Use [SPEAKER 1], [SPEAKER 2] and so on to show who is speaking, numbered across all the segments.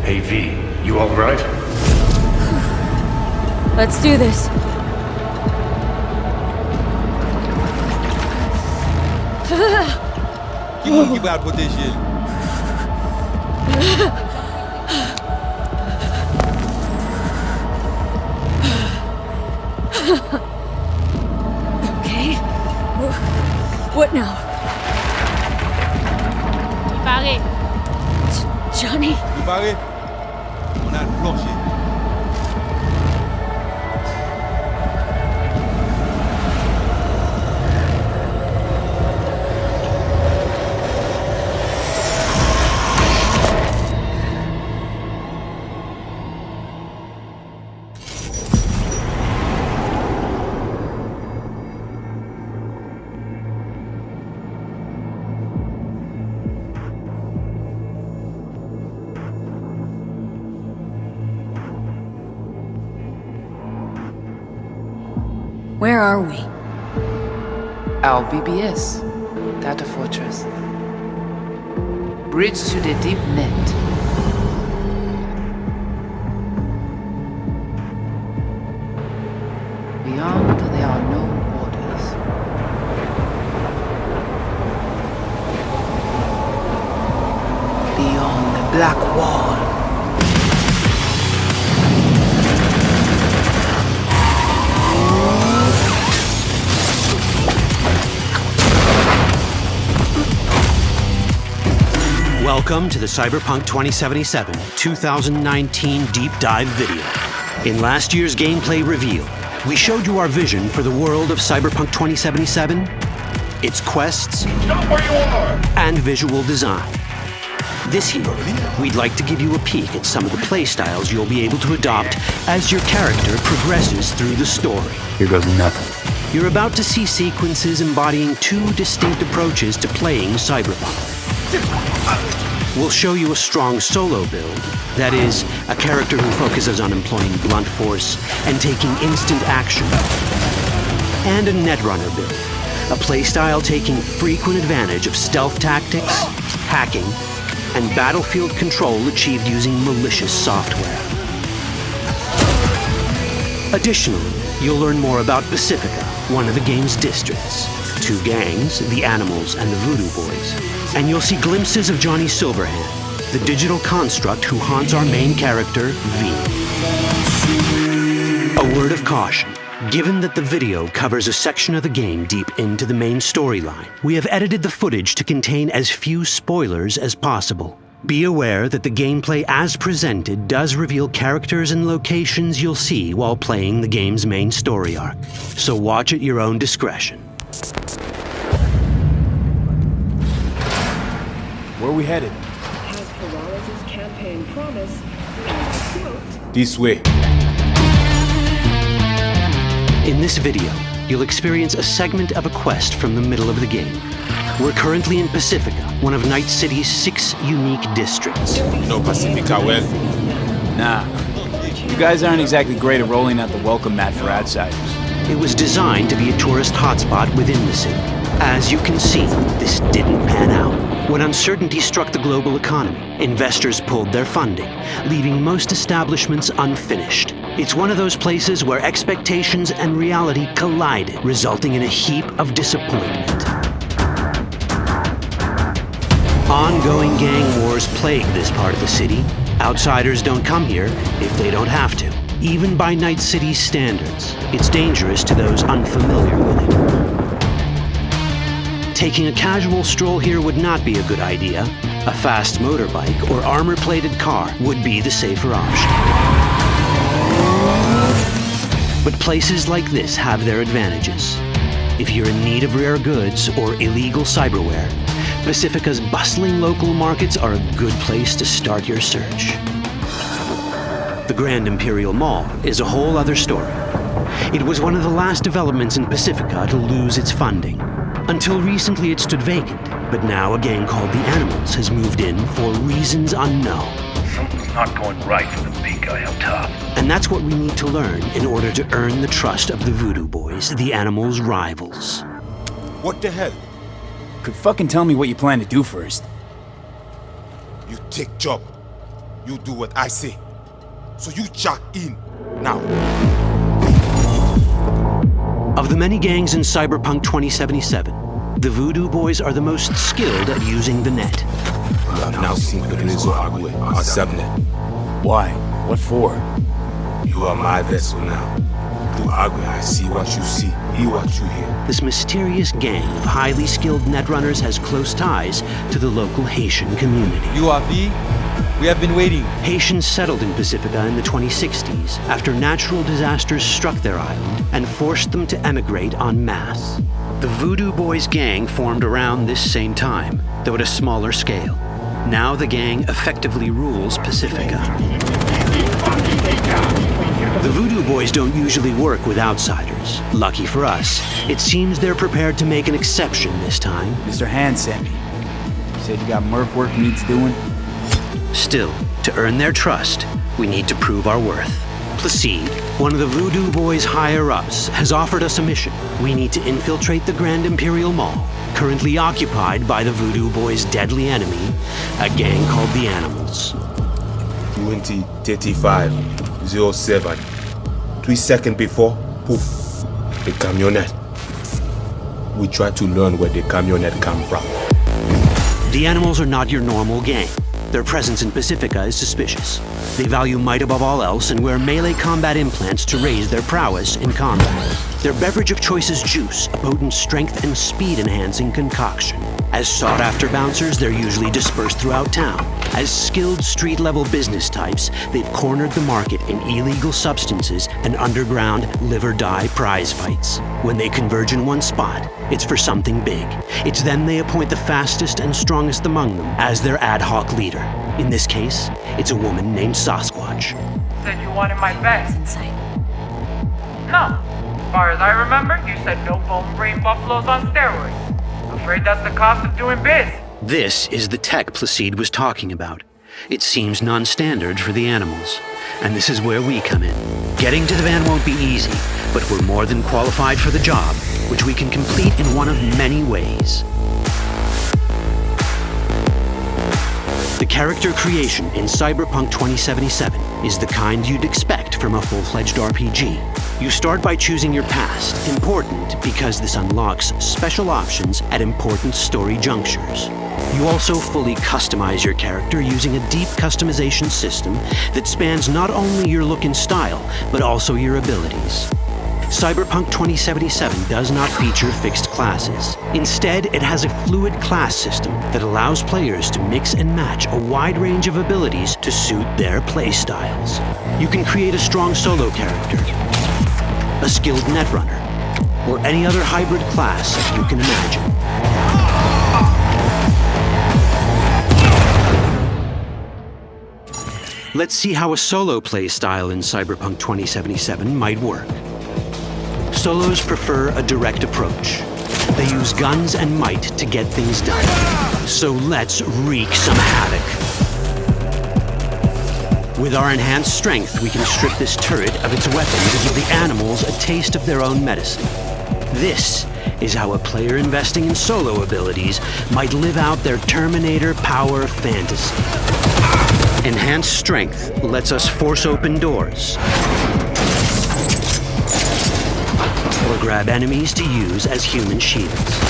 [SPEAKER 1] Hey V, you alright?
[SPEAKER 2] Let's do this.
[SPEAKER 3] Give out what this is.
[SPEAKER 2] Okay. What now?
[SPEAKER 4] Barré.
[SPEAKER 2] Johnny?
[SPEAKER 3] Vous barrez? On a le plancher.
[SPEAKER 2] Where are we?
[SPEAKER 5] Our BBS, Data Fortress. Bridge to the deep net. Beyond, there are no borders. Beyond the black wall.
[SPEAKER 6] Welcome to the Cyberpunk 2077 2019 Deep Dive video. In last year's gameplay reveal, we showed you our vision for the world of Cyberpunk 2077, its quests,
[SPEAKER 1] Stop where you are!
[SPEAKER 6] and visual design. This year, we'd like to give you a peek at some of the playstyles you'll be able to adopt as your character progresses through the story.
[SPEAKER 7] Here goes nothing.
[SPEAKER 6] You're about to see sequences embodying two distinct approaches to playing Cyberpunk. We'll show you a strong solo build, that is, a character who focuses on employing blunt force and taking instant action, and a netrunner build, a playstyle taking frequent advantage of stealth tactics, hacking, and battlefield control achieved using malicious software. Additionally, you'll learn more about Pacifica, one of the game's districts, two gangs, the Animals and the Voodoo Boys, and you'll see glimpses of Johnny Silverhand, the digital construct who haunts our main character, V. A word of caution. Given that the video covers a section of the game deep into the main storyline, we have edited the footage to contain as few spoilers as possible. Be aware that the gameplay as presented does reveal characters and locations you'll see while playing the game's main story arc, so watch at your own discretion.
[SPEAKER 7] Where are we headed?
[SPEAKER 8] As Peralez's campaign promise, and quote,
[SPEAKER 7] This way.
[SPEAKER 6] In this video, you'll experience a segment of a quest from the middle of the game. We're currently in Pacifica, one of Night City's 6 unique districts.
[SPEAKER 3] You know Pacifica well.
[SPEAKER 7] Nah. You guys aren't exactly great at rolling out the welcome mat for outsiders.
[SPEAKER 6] It was designed to be a tourist hotspot within the city. As you can see, this didn't pan out. When uncertainty struck the global economy, investors pulled their funding, leaving most establishments unfinished. It's one of those places where expectations and reality collided, resulting in a heap of disappointment. Ongoing gang wars plague this part of the city. Outsiders don't come here if they don't have to. Even by Night City's standards, it's dangerous to those unfamiliar with it. Taking a casual stroll here would not be a good idea. A fast motorbike or armor-plated car would be the safer option. But places like this have their advantages. If you're in need of rare goods or illegal cyberware, Pacifica's bustling local markets are a good place to start your search. The Grand Imperial Mall is a whole other story. It was one of the last developments in Pacifica to lose its funding. Until recently it stood vacant, but now a gang called the Animals has moved in for reasons unknown.
[SPEAKER 1] Something's not going right for the big guy up top.
[SPEAKER 6] And that's what we need to learn in order to earn the trust of the Voodoo Boys, the Animals' rivals.
[SPEAKER 3] What the hell?
[SPEAKER 7] Could fucking tell me what you plan to do first.
[SPEAKER 3] You take job. You do what I say. So you jack in now.
[SPEAKER 6] Of the many gangs in Cyberpunk 2077, the Voodoo Boys are the most skilled at using the net.
[SPEAKER 3] You have now seen the Réseau Hardware, our subnet.
[SPEAKER 7] Why? What for?
[SPEAKER 3] You are my vessel now. Through Hardware, I see what you see, hear what you hear.
[SPEAKER 6] This mysterious gang of highly skilled netrunners has close ties to the local Haitian community.
[SPEAKER 3] You are V. We have been waiting.
[SPEAKER 6] Haitians settled in Pacifica in the 2060s after natural disasters struck their island and forced them to emigrate en masse. The Voodoo Boys gang formed around this same time, though at a smaller scale. Now the gang effectively rules Pacifica. The Voodoo Boys don't usually work with outsiders. Lucky for us, it seems they're prepared to make an exception this time.
[SPEAKER 7] Mr. Hand sent me. He said you got merc work needs doing.
[SPEAKER 6] Still, to earn their trust, we need to prove our worth. Placide, one of the Voodoo Boys' higher-ups, has offered us a mission. We need to infiltrate the Grand Imperial Mall, currently occupied by the Voodoo Boys' deadly enemy, a gang called the Animals.
[SPEAKER 3] 20:35:07. 3 seconds before, poof, the camionette. We try to learn where the camionette come from.
[SPEAKER 6] The Animals are not your normal gang. Their presence in Pacifica is suspicious. They value might above all else and wear melee combat implants to raise their prowess in combat. Their beverage of choice is juice, a potent strength and speed-enhancing concoction. As sought-after bouncers, they're usually dispersed throughout town. As skilled street-level business types, they've cornered the market in illegal substances and underground live-or-die prize fights. When they converge in one spot, it's for something big. It's then they appoint the fastest and strongest among them as their ad hoc leader. In this case, it's a woman named Sasquatch.
[SPEAKER 4] Said you wanted my bag.
[SPEAKER 2] Inside.
[SPEAKER 4] No. As far as I remember, you said no bone brain buffaloes on steroids. Afraid that's the cost of doing biz.
[SPEAKER 6] This is the tech Placide was talking about. It seems non-standard for the Animals. And this is where we come in. Getting to the van won't be easy, but we're more than qualified for the job, which we can complete in one of many ways. The character creation in Cyberpunk 2077 is the kind you'd expect from a full-fledged RPG. You start by choosing your past, important because this unlocks special options at important story junctures. You also fully customize your character using a deep customization system that spans not only your look and style, but also your abilities. Cyberpunk 2077 does not feature fixed classes. Instead, it has a fluid class system that allows players to mix and match a wide range of abilities to suit their playstyles. You can create a strong solo character, a skilled netrunner, or any other hybrid class you can imagine. Let's see how a solo playstyle in Cyberpunk 2077 might work. Solos prefer a direct approach. They use guns and might to get things done. So let's wreak some havoc. With our enhanced strength, we can strip this turret of its weapons and give the Animals a taste of their own medicine. This is how a player investing in solo abilities might live out their Terminator power fantasy. Enhanced strength lets us force open doors, or grab enemies to use as human shields.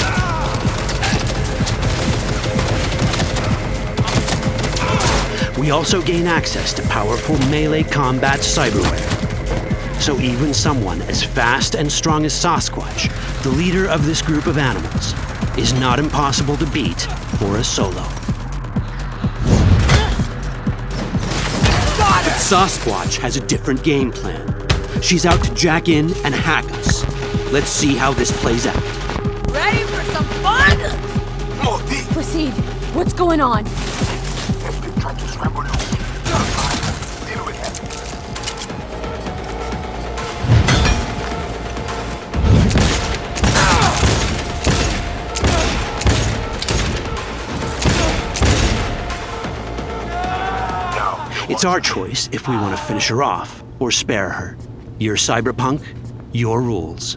[SPEAKER 6] We also gain access to powerful melee combat cyberware. So even someone as fast and strong as Sasquatch, the leader of this group of animals, is not impossible to beat for a solo. But Sasquatch has a different game plan. She's out to jack in and hack us. Let's see how this plays out.
[SPEAKER 2] Ready for some fun? Proceed. What's going on?
[SPEAKER 6] It's our choice if we want to finish her off or spare her. You're Cyberpunk, your rules.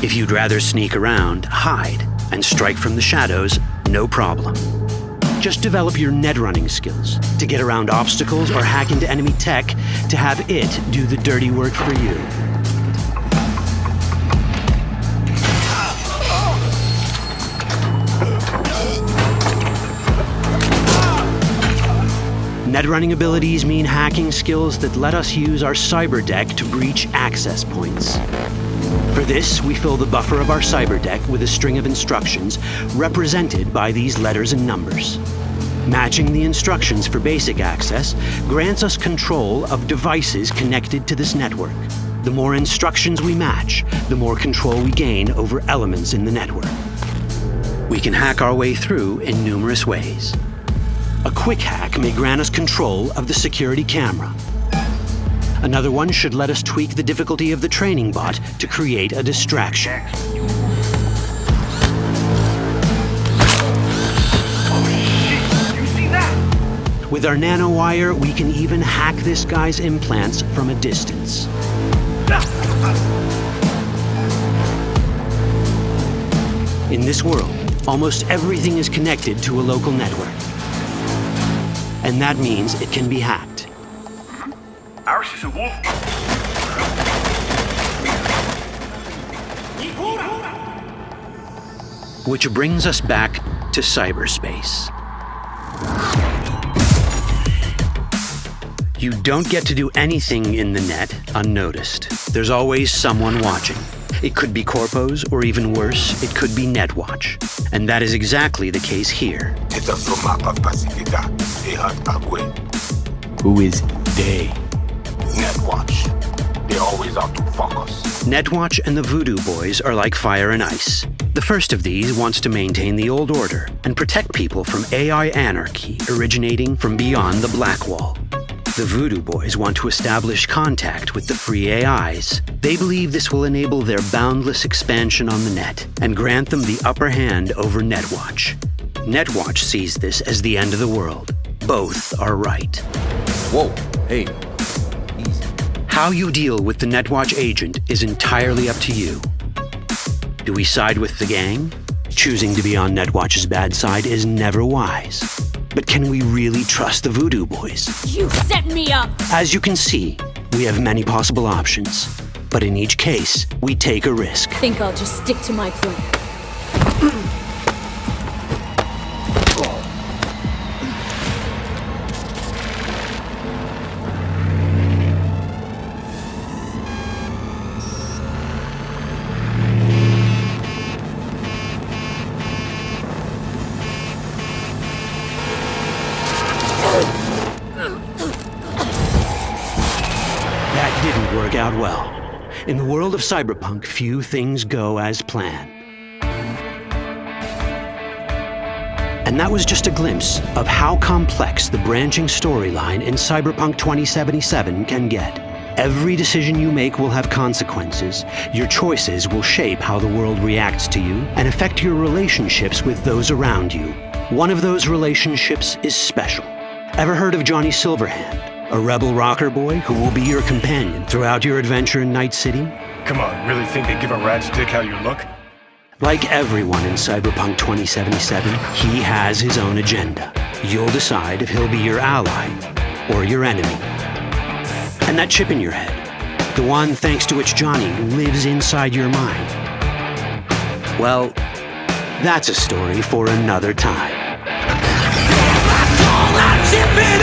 [SPEAKER 6] If you'd rather sneak around, hide, and strike from the shadows, no problem. Just develop your net running skills to get around obstacles or hack into enemy tech to have it do the dirty work for you. Net running abilities mean hacking skills that let us use our cyber deck to breach access points. For this, we fill the buffer of our cyber deck with a string of instructions represented by these letters and numbers. Matching the instructions for basic access grants us control of devices connected to this network. The more instructions we match, the more control we gain over elements in the network. We can hack our way through in numerous ways. A quick hack may grant us control of the security camera. Another one should let us tweak the difficulty of the training bot to create a distraction. With our nanowire, we can even hack this guy's implants from a distance. In this world, almost everything is connected to a local network. And that means it can be hacked.
[SPEAKER 1] Ours is a wolf.
[SPEAKER 6] Which brings us back to cyberspace. You don't get to do anything in the net unnoticed. There's always someone watching. It could be corpos, or even worse, it could be Netwatch. And that is exactly the case here.
[SPEAKER 3] Who is they?
[SPEAKER 1] Netwatch. They always out to fuck us.
[SPEAKER 6] Netwatch and the Voodoo Boys are like fire and ice. The first of these wants to maintain the old order and protect people from AI anarchy originating from beyond the Black Wall. The Voodoo Boys want to establish contact with the free AIs. They believe this will enable their boundless expansion on the net and grant them the upper hand over Netwatch. Netwatch sees this as the end of the world. Both are right.
[SPEAKER 3] Whoa, hey, easy.
[SPEAKER 6] How you deal with the Netwatch agent is entirely up to you. Do we side with the gang? Choosing to be on Netwatch's bad side is never wise. But can we really trust the Voodoo Boys?
[SPEAKER 2] You set me up!
[SPEAKER 6] As you can see, we have many possible options. But in each case, we take a risk.
[SPEAKER 2] Think I'll just stick to my plan.
[SPEAKER 6] Out well. In the world of cyberpunk, few things go as planned. And that was just a glimpse of how complex the branching storyline in Cyberpunk 2077 can get. Every decision you make will have consequences. Your choices will shape how the world reacts to you and affect your relationships with those around you. One of those relationships is special. Ever heard of Johnny Silverhand? A rebel rocker boy who will be your companion throughout your adventure in Night City?
[SPEAKER 1] Come on, really think they give a rat's dick how you look?
[SPEAKER 6] Like everyone in Cyberpunk 2077, he has his own agenda. You'll decide if he'll be your ally or your enemy. And that chip in your head, the one thanks to which Johnny lives inside your mind, well, that's a story for another time. All that chip in